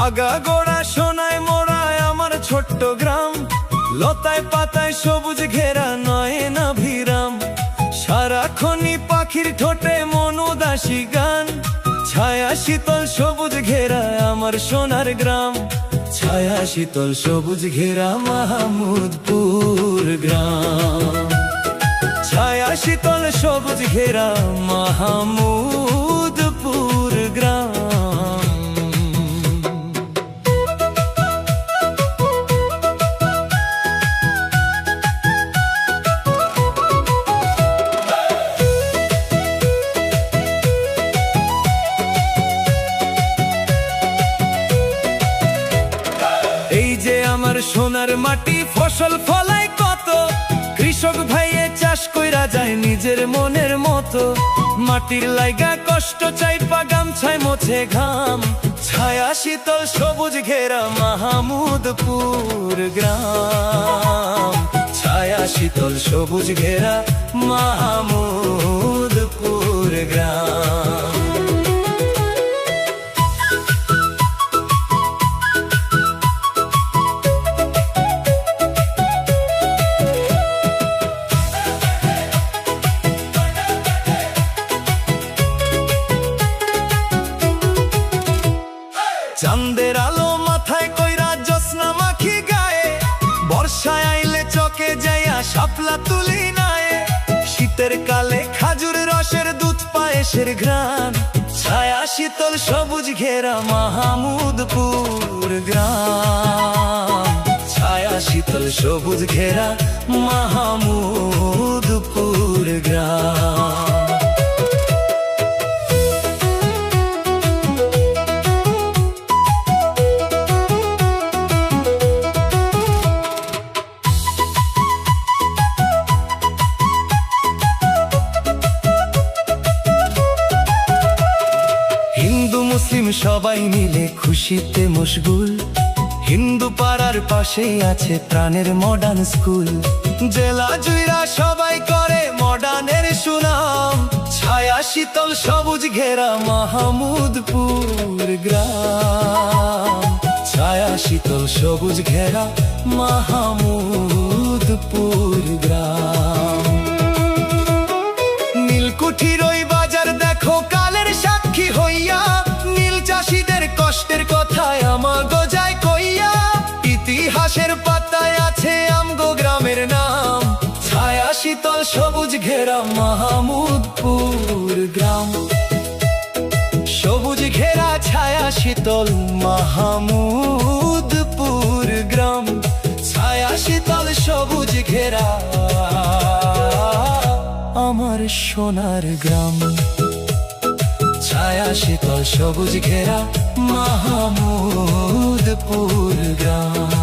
আগাগোড়া সোনায় মোড়ায় আমার ছোট্ট গ্রাম, লতায় পাতায় সবুজ ঘেরা নয় না ভিরাম। সারাক্ষণই পাখির ঠোঁটে মন উদাসী গান, ছায়া শীতল সবুজ ঘেরা আমার সোনার গ্রাম। ছায়া শীতল সবুজ ঘেরা মাহমুদপুর গ্রাম। ছায়া শীতল সবুজ ঘেরা মাহমুদপুর গ্রাম। এই যে আমার সোনার মাটি, ফসল ফলায় কত, কৃষক ভাইয়ে চাষ কইরা যায় নিজের মনের মতো। মাটির লাইগা কষ্ট চাইপা গামছায় মোছে ঘাম, ছায়া শীতল সবুজ ঘেরা মাহমুদপুর গ্রাম। ছায়া শীতল সবুজ ঘেরা মাহমুদপুর গ্রাম। চাঁদের আলো মাথায় কইরা জ্যোৎস্না মাখি গায়ে, বর্ষায় আইলে চকে যাইয়া শাপলা তুলি নায়ে। শীতের কালে খাজুর রসের দুধ পায়েসের ঘ্রাণ, ছায়া শীতল সবুজ ঘেরা মাহমুদপুর গ্রাম। ছায়া শীতল সবুজ ঘেরা মাহমুদপুর গ্রাম। হিন্দু মুসলিম সবাই মিলে খুশিতে মশগুল, হিন্দু পাড়ার পাশেই আছে প্রাণের মডার্ন স্কুল। জেলা জুইরা সবাই করে মডার্নের সুনাম, ছায়া শীতল সবুজ ঘেরা মাহমুদপুর গ্রাম। ছায়া শীতল সবুজ ঘেরা মাহমুদপুর গ্রাম। নীলকুঠির ওই বাজার দেখো কালের সাক্ষী হইয়া, নীল চাষীদের কষ্টের কথায় আমাগো যায় কইয়া। ইতিহাসের পাতায় আছে আমগো গ্রামের নাম, ছায়া শীতল সবুজ ঘেরা মাহমুদপুর গ্রাম। সবুজ ঘেরা ছায়া শীতল মাহমুদপুর গ্রাম। ছায়া শীতল সবুজ ঘেরা আমার সোনার গ্রাম। ছায়া শীতল সবুজ ঘেরা মাহমুদপুর গ্রাম।